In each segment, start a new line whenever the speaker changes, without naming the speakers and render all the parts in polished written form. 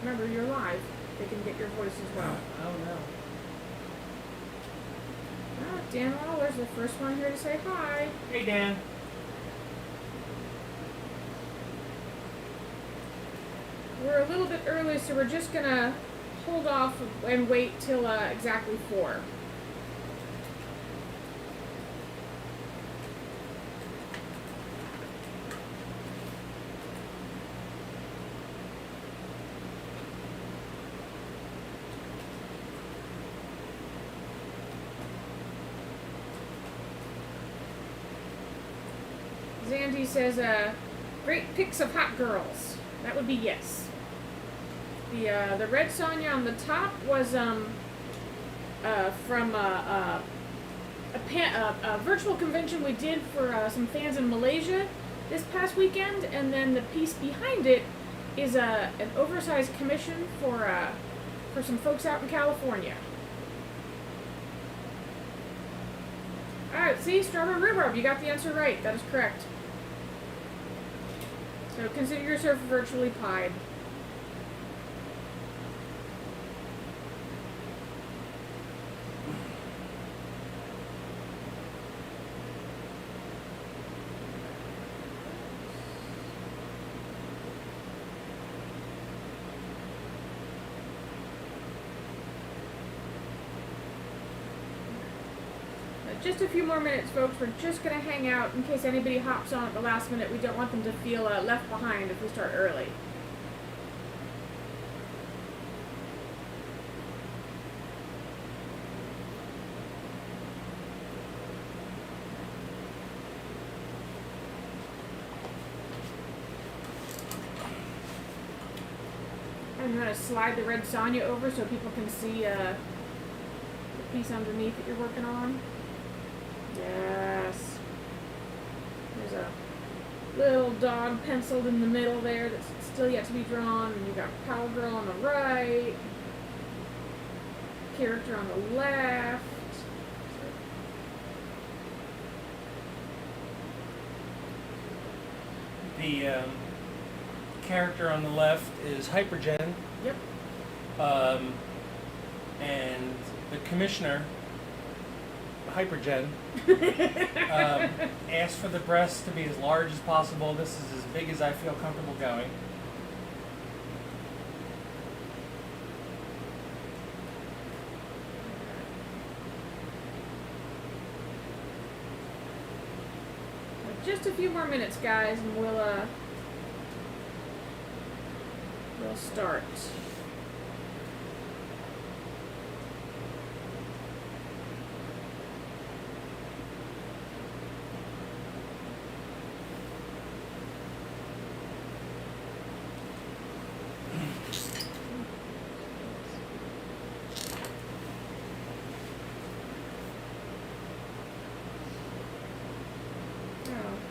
Remember, you're live. They can get your voice as well.
Oh, no.
Oh, Dan Lawler's the first one here to say hi.
Hey, Dan.
We're a little bit early, so we're just going to hold off and wait till exactly 4. Zandy says, great pics of hot girls. That would be yes. The Red Sonja on the top was from a virtual convention we did for some fans in Malaysia this past weekend, and then the piece behind it is an oversized commission for some folks out in California. Alright, see, strawberry rhubarb, you got the answer right. That is correct. So consider yourself virtually pied. Just a few more minutes, folks. We're just going to hang out in case anybody hops on at the last minute. We don't want them to feel left behind if we start early. I'm going to slide the Red Sonja over so people can see the piece underneath that you're working on. Yes. There's a little dog penciled in the middle there that's still yet to be drawn. And you've got Cowgirl on the right. Character on the left.
The character on the left is Hypergen.
Yep.
And the commissioner, Hypergen, asked for the breasts to be as large as possible. This is as big as I feel comfortable going.
Just a few more minutes, guys, and we'll start.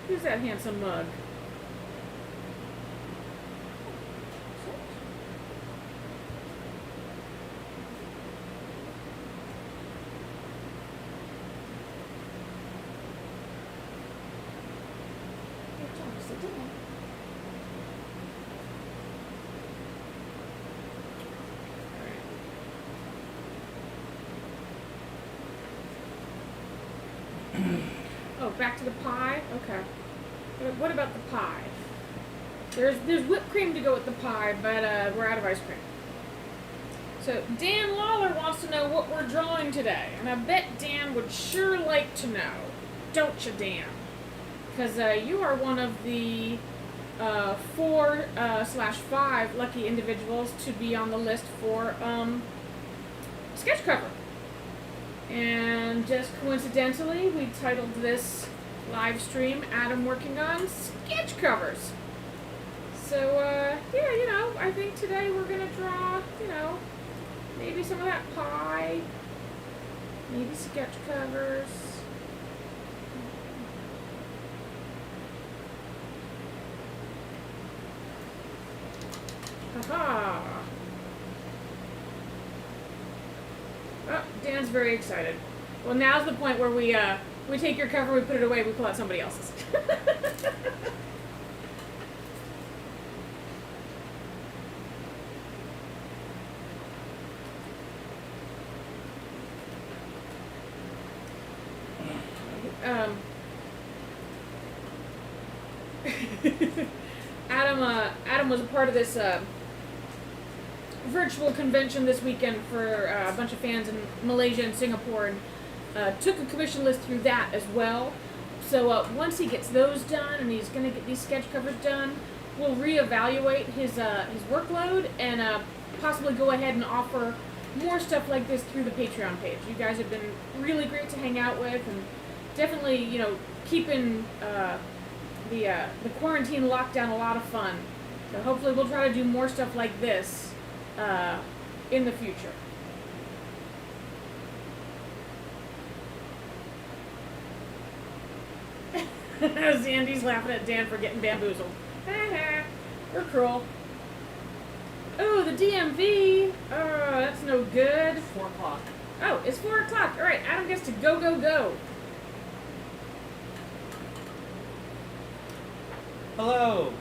Who's that handsome mug? back to the pie? Okay. What about the pie? There's whipped cream to go with the pie, but we're out of ice cream. So Dan Lawler wants to know what we're drawing today, and I bet Dan would sure like to know, don't you, Dan? Because you are one of the 4/5 lucky individuals to be on the list for sketch cover. And just coincidentally, we titled this live stream Adam Working on Sketch Covers. So, yeah, I think today we're going to draw, maybe some of that pie, maybe sketch covers. Haha. Oh, Dan's very excited. Well, now's the point where we take your cover, we put it away, we pull out somebody else's. Adam was a part of this virtual convention this weekend for a bunch of fans in Malaysia and Singapore, and took a commission list through that as well. So once he gets those done and he's going to get these sketch covers done, we'll reevaluate his workload and possibly go ahead and offer more stuff like this through the Patreon page. You guys have been really great to hang out with, and definitely, keeping the quarantine lockdown a lot of fun. So hopefully we'll try to do more stuff like this in the future. Zandy's laughing at Dan for getting bamboozled. We're cruel. Oh, the DMV. Oh, that's no good.
4 o'clock.
Oh, it's 4 o'clock. All right, Adam gets to go, go, go.
Hello.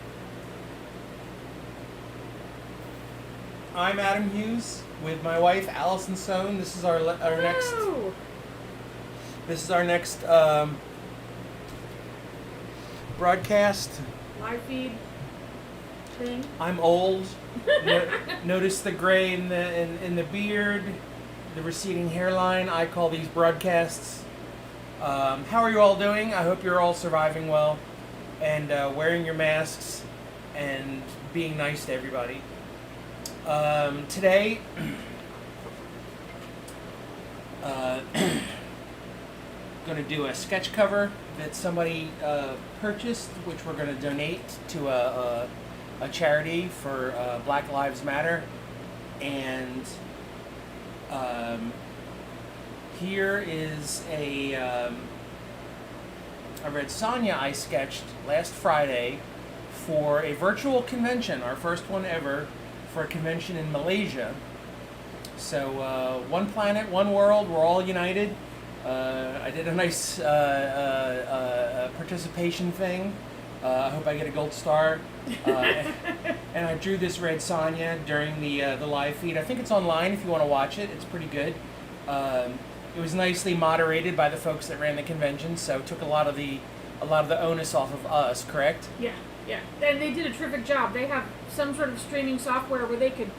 I'm Adam Hughes with my wife Allison Sohn. This is our next. This is our next broadcast.
Live feed thing.
I'm old. Notice the gray in the beard, the receding hairline. I call these broadcasts. How are you all doing? I hope you're all surviving well and wearing your masks and being nice to everybody. Today, going to do a sketch cover that somebody purchased, which we're going to donate to a charity for Black Lives Matter. And here is a Red Sonja I sketched last Friday for a virtual convention, our first one ever, for a convention in Malaysia. So one planet, one world, we're all united. I did a nice participation thing. I hope I get a gold star. And I drew this Red Sonja during the live feed. I think it's online if you want to watch it. It's pretty good. It was nicely moderated by the folks that ran the convention, so it took a lot of the onus off of us. Correct?
Yeah. And they did a terrific job. They have some sort of streaming software where they could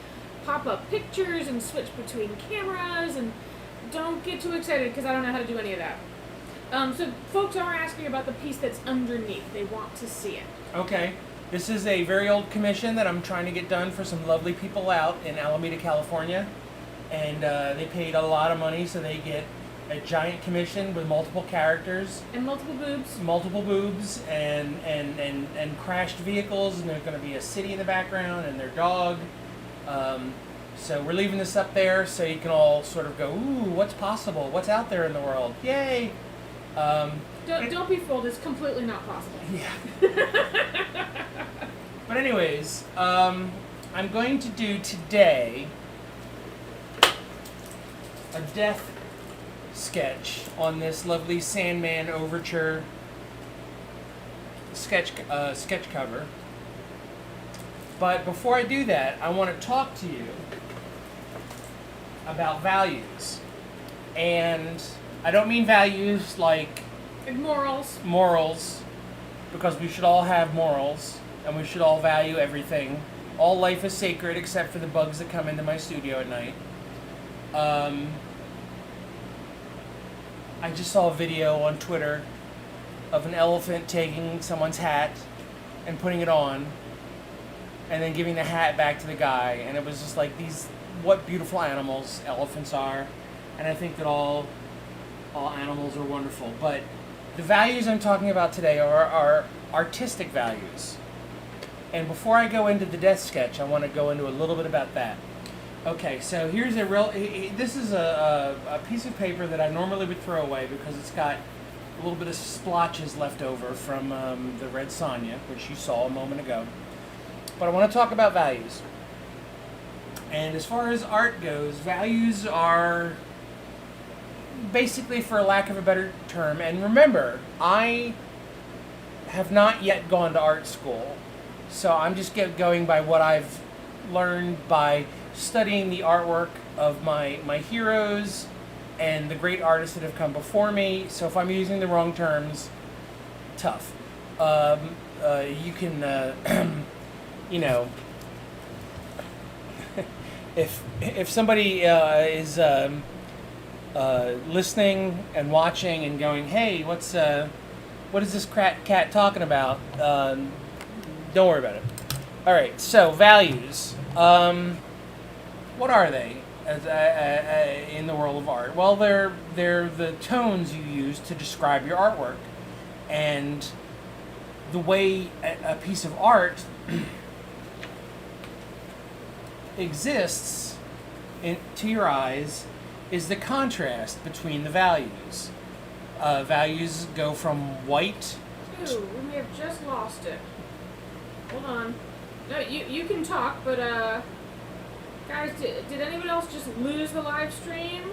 pop up pictures and switch between cameras, and don't get too excited because I don't know how to do any of that. So folks are asking about the piece that's underneath. They want to see it.
Okay. This is a very old commission that I'm trying to get done for some lovely people out in Alameda, California. And they paid a lot of money, so they get a giant commission with multiple characters.
And multiple boobs.
Multiple boobs and crashed vehicles, and there's going to be a city in the background and their dog. So we're leaving this up there so you can all sort of go, ooh, what's possible? What's out there in the world? Yay!
Don't be fooled. It's completely not possible.
Yeah. But anyways, I'm going to do today a death sketch on this lovely Sandman Overture sketch cover. But before I do that, I want to talk to you about values. And I don't mean values like
And morals.
Morals, because we should all have morals, and we should all value everything. All life is sacred except for the bugs that come into my studio at night. I just saw a video on Twitter of an elephant taking someone's hat and putting it on, and then giving the hat back to the guy, and it was just like, what beautiful animals elephants are, and I think that all animals are wonderful. But the values I'm talking about today are artistic values. And before I go into the death sketch, I want to go into a little bit about that. Okay, so here's this is a piece of paper that I normally would throw away because it's got a little bit of splotches left over from the Red Sonja, which you saw a moment ago. But I want to talk about values. And as far as art goes, values are basically, for lack of a better term, and remember, I have not yet gone to art school, so I'm just going by what I've learned by studying the artwork of my heroes and the great artists that have come before me. So if I'm using the wrong terms, tough. You can, you know, if somebody is listening and watching and going, hey, what is this cat talking about? Don't worry about it. All right, so values. What are they in the world of art? Well, they're the tones you use to describe your artwork, and the way a piece of art exists to your eyes is the contrast between the values. Values go from white.
Ooh, we may have just lost it. Hold on. No, you can talk, but guys, did anyone else just lose the live stream?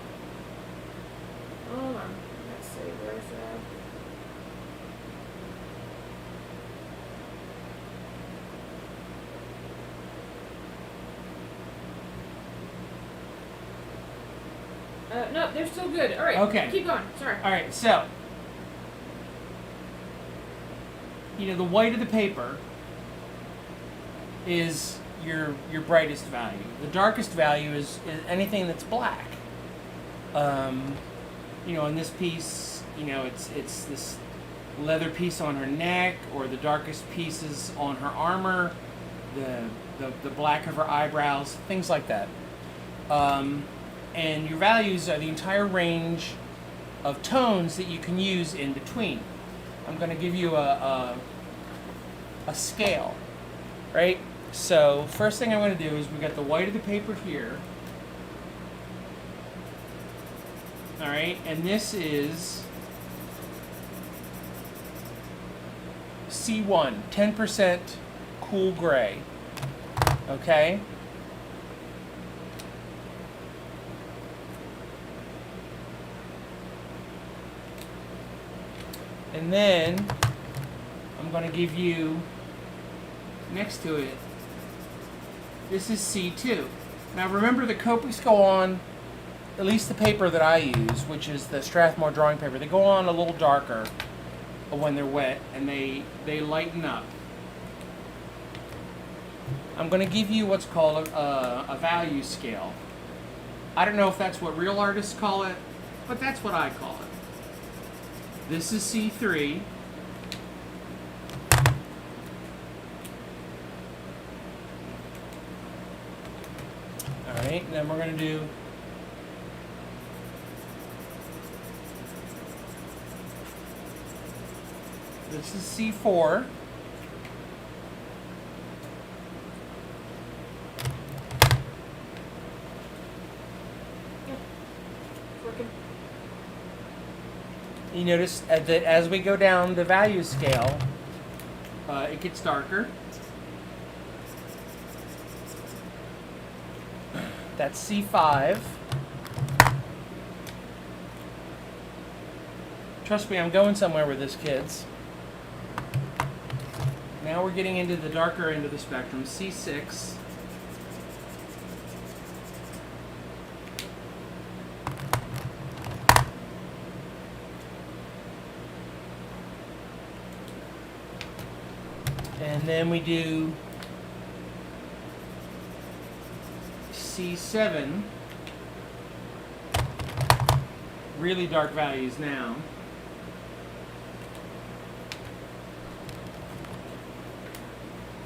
Hold on. Let's see. Where's no, they're still good. All right.
Okay.
Keep going. Sorry.
All right, so the white of the paper is your brightest value. The darkest value is anything that's black. In this piece, it's this leather piece on her neck, or the darkest pieces on her armor, the black of her eyebrows, things like that. And your values are the entire range of tones that you can use in between. I'm going to give you a scale, right? So first thing I'm going to do is we got the white of the paper here. All right, and this is C1, 10% cool gray. Okay? And then I'm going to give you, next to it, this is C2. Now remember, the Copics go on, at least the paper that I use, which is the Strathmore drawing paper, they go on a little darker when they're wet, and they lighten up. I'm going to give you what's called a value scale. I don't know if that's what real artists call it, but that's what I call it. This is C3. Alright, then we're going to do this is C4.
Working.
You notice that as we go down the value scale, it gets darker. That's C5. Trust me, I'm going somewhere with this, kids. Now we're getting into the darker end of the spectrum, C6. And then we do C7. Really dark values now.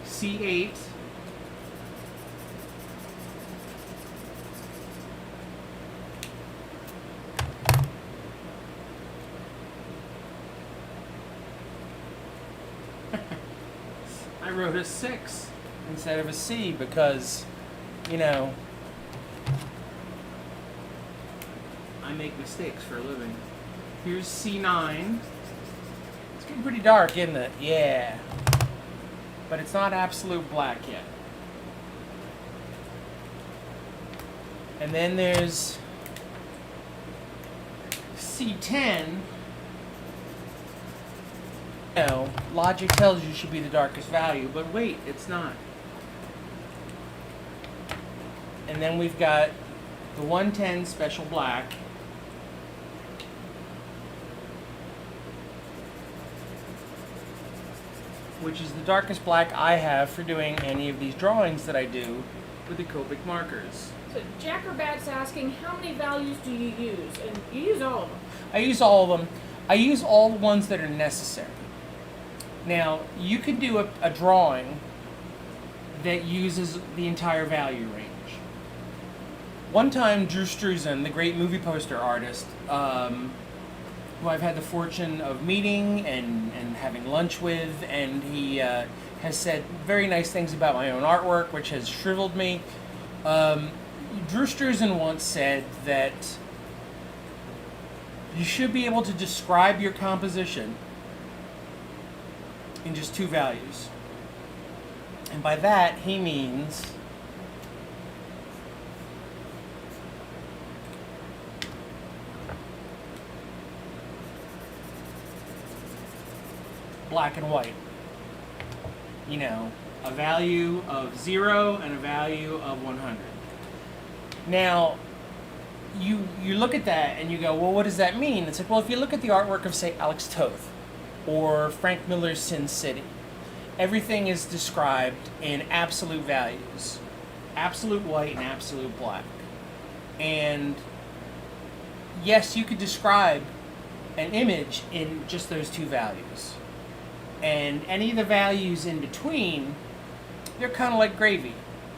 C8. I wrote a 6 instead of a C because, you know, I make mistakes for a living. Here's C9. It's getting pretty dark, isn't it? Yeah. But it's not absolute black yet. And then there's C10. You know, logic tells you should be the darkest value, but wait, it's not. And then we've got the 110 special black. Which is the darkest black I have for doing any of these drawings that I do with the Copic markers.
So Jack or Bat's asking, how many values do you use? And you use all of them.
I use all of them. I use all the ones that are necessary. Now, you could do a drawing that uses the entire value range. One time, Drew Struzan, the great movie poster artist, who I've had the fortune of meeting and having lunch with, and he has said very nice things about my own artwork, which has shriveled me. Drew Struzan once said that you should be able to describe your composition in just 2 values. And by that, he means black and white. You know, a value of 0 and a value of 100. Now, you look at that and you go, well, what does that mean? It's like, well, if you look at the artwork of, say, Alex Toth or Frank Miller's Sin City, everything is described in absolute values. Absolute white and absolute black. And yes, you could describe an image in just those 2 values. And any of the values in between, they're kind of like gravy.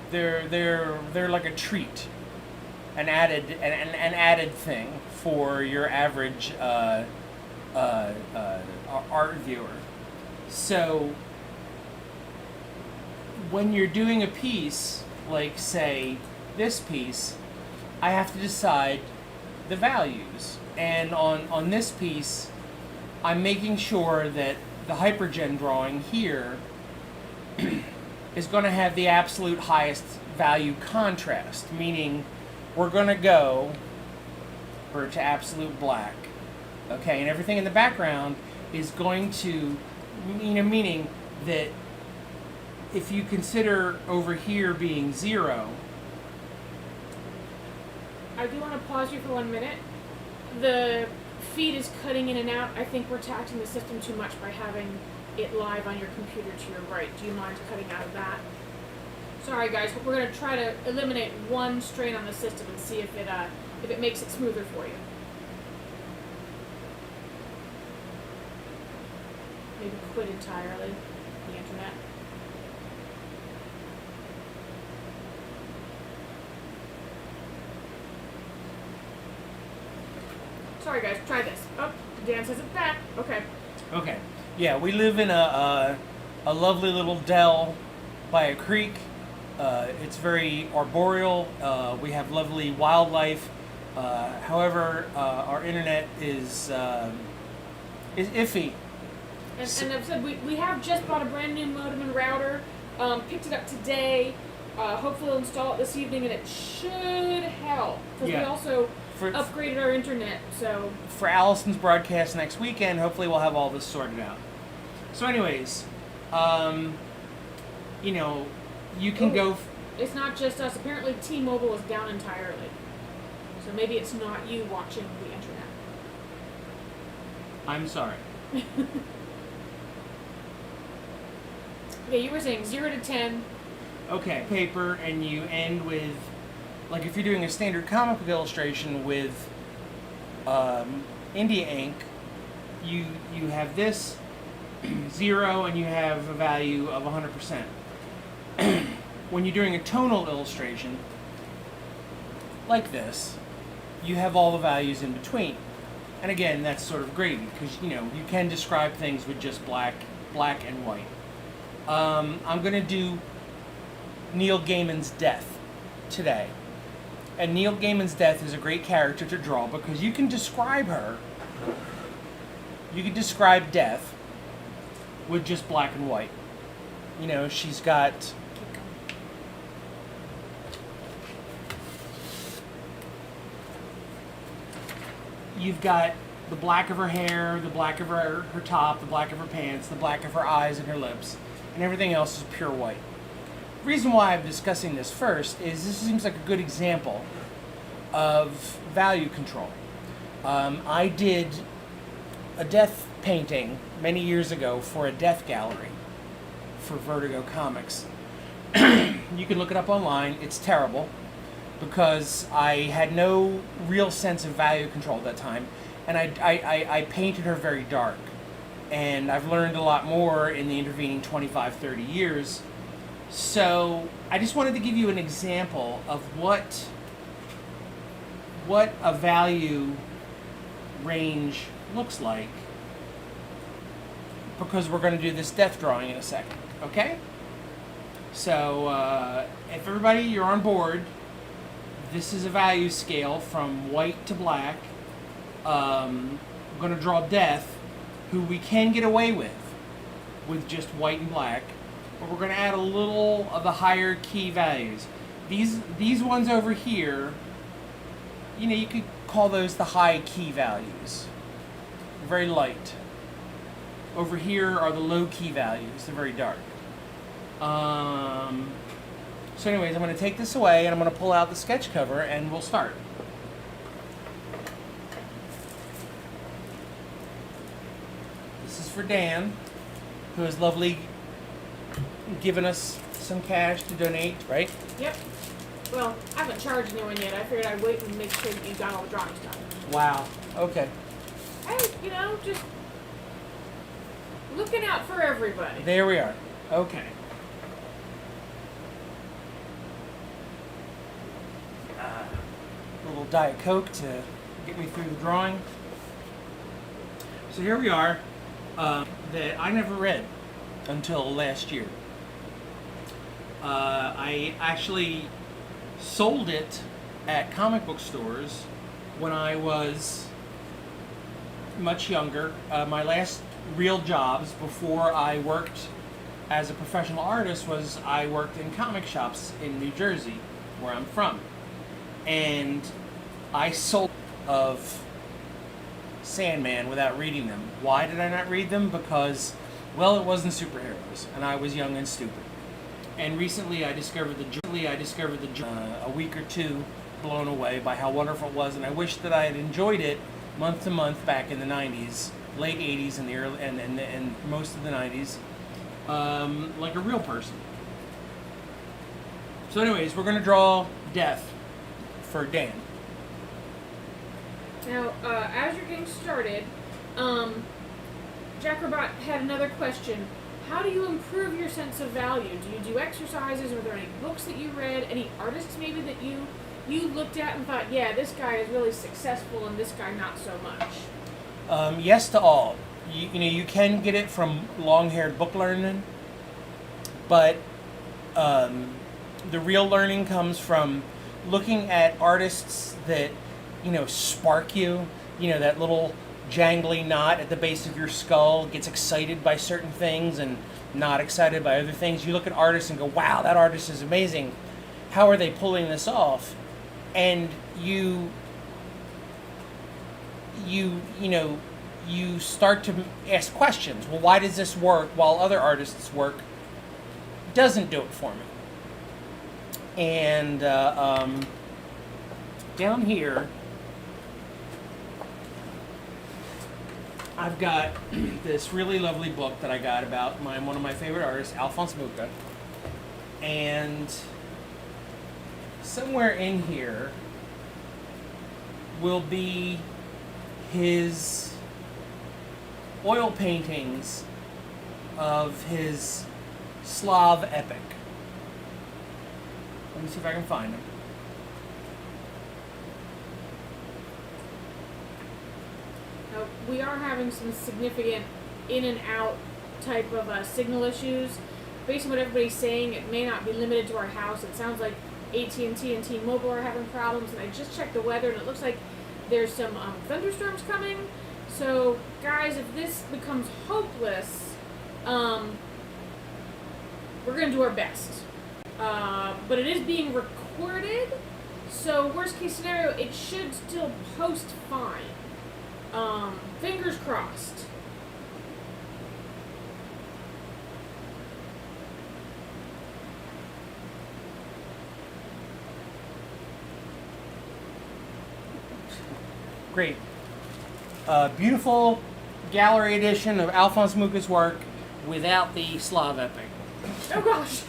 They're like a treat, an added thing for your average art viewer. So when you're doing a piece, like say this piece, I have to decide the values. And on this piece, I'm making sure that the hypergen drawing here is going to have the absolute highest value contrast, meaning we're going to go to absolute black. Okay, and everything in the background is going to, meaning that if you consider over here being 0.
I do want to pause you for 1 minute. The feed is cutting in and out. I think we're taxing the system too much by having it live on your computer to your right. Do you mind cutting out of that? Sorry guys, we're going to try to eliminate one strain on the system and see if it makes it smoother for you. Maybe quit entirely the internet. Sorry guys, try this. Oh, Dan says it's back. Okay.
Okay. Yeah, we live in a lovely little dell by a creek. It's very arboreal. We have lovely wildlife. However, our internet is iffy.
And I've said we have just bought a brand new modem and router. Picked it up today. Hopefully we'll install it this evening, and it should help because we also upgraded our internet. So
for Allison's broadcast next weekend, hopefully we'll have all this sorted out. So, anyways, you can go.
It's not just us. Apparently, T-Mobile is down entirely. So maybe it's not you watching the internet.
I'm sorry.
Okay, you were saying 0 to 10.
Okay, paper, and you end with, like if you're doing a standard comic book illustration with India ink, you have this 0 and you have a value of 100%. When you're doing a tonal illustration like this, you have all the values in between. And again, that's sort of gravy because you can describe things with just black and white. I'm going to do Neil Gaiman's death today. And Neil Gaiman's death is a great character to draw because you can describe her. You can describe death with just black and white. She's got you've got the black of her hair, the black of her top, the black of her pants, the black of her eyes and her lips, and everything else is pure white. The reason why I'm discussing this first is this seems like a good example of value control. I did a death painting many years ago for a death gallery for Vertigo Comics. You can look it up online. It's terrible because I had no real sense of value control at that time, and I painted her very dark. And I've learned a lot more in the intervening 25, 30 years. So I just wanted to give you an example of what a value range looks like, because we're going to do this death drawing in a second, okay? So if everybody, you're on board, this is a value scale from white to black. I'm going to draw death, who we can get away with just white and black, but we're going to add a little of the higher key values. These ones over here, you could call those the high key values. Very light. Over here are the low key values. They're very dark. So anyways, I'm going to take this away and I'm going to pull out the sketch cover and we'll start. This is for Dan, who has lovely given us some cash to donate, right?
Yep. Well, I haven't charged anyone yet. I figured I'd wait and make sure that you got all the drawings done.
Wow. Okay.
Hey, just looking out for everybody.
There we are. Okay. A little Diet Coke to get me through the drawing. So here we are, that I never read until last year. I actually sold it at comic book stores when I was much younger. My last real jobs before I worked as a professional artist was I worked in comic shops in New Jersey, where I'm from. And I sold of Sandman without reading them. Why did I not read them? Because, well, it wasn't superheroes, and I was young and stupid. And recently I discovered a week or two blown away by how wonderful it was, and I wish that I had enjoyed it month to month back in the 90s, late 80s and the early and most of the 90s, like a real person. So anyways, we're going to draw death for Dan.
Now, as you're getting started, Jack Robot had another question. How do you improve your sense of value? Do you do exercises? Are there any books that you read? Any artists maybe that you looked at and thought, yeah, this guy is really successful and this guy not so much?
Yes to all. You can get it from long-haired book learning, but the real learning comes from looking at artists that spark you. That little jangly knot at the base of your skull gets excited by certain things and not excited by other things. You look at artists and go, wow, that artist is amazing. How are they pulling this off? And you start to ask questions. Well, why does this work while other artists' work doesn't do it for me? And down here, I've got this really lovely book that I got about one of my favorite artists, Alphonse Mucha. And somewhere in here will be his oil paintings of his Slav epic. Let me see if I can find them.
We are having some significant in and out type of signal issues. Based on what everybody's saying, it may not be limited to our house. It sounds like AT&T and T-Mobile are having problems, and I just checked the weather, and it looks like there's some thunderstorms coming. So, guys, if this becomes hopeless, we're going to do our best. But it is being recorded, so worst case scenario, it should still post fine. Fingers crossed.
Great. Beautiful gallery edition of Alphonse Mucha's work without the Slav epic.
Oh gosh.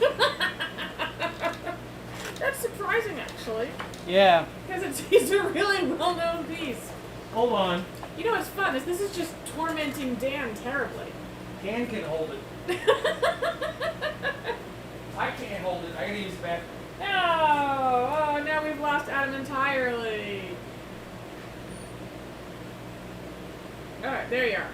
That's surprising, actually.
Yeah.
Because it's a really well-known piece.
Hold on.
You know what's fun is this is just tormenting Dan terribly.
Dan can hold it. I can't hold it. I gotta use the bathroom.
Oh, now we've lost Adam entirely. Alright, there you are.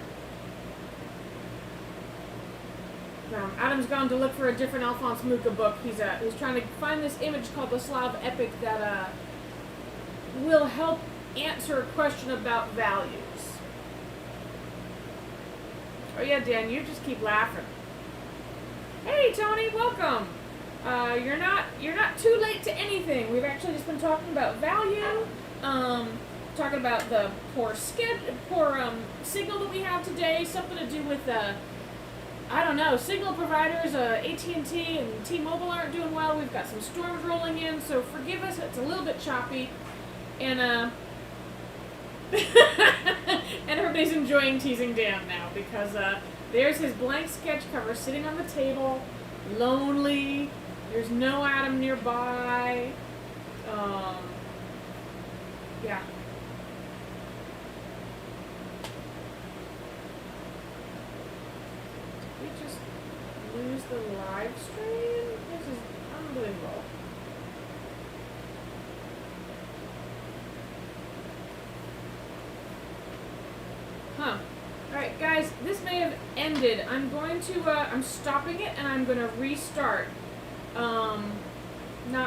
Adam's gone to look for a different Alphonse Mucha book. He's trying to find this image called the Slav epic that will help answer a question about values. Oh yeah, Dan, you just keep laughing. Hey Tony, welcome. You're not too late to anything. We've actually just been talking about value. Talking about the poor signal that we have today. Something to do with I don't know, signal providers. AT&T and T-Mobile aren't doing well. We've got some storms rolling in, so forgive us. It's a little bit choppy, and and everybody's enjoying teasing Dan now because there's his blank sketch cover sitting on the table, lonely. There's no Adam nearby. Yeah. Did we just lose the live stream? This is unbelievable. Huh. Alright, guys, this may have ended. I'm going to, I'm stopping it and I'm going to restart. Not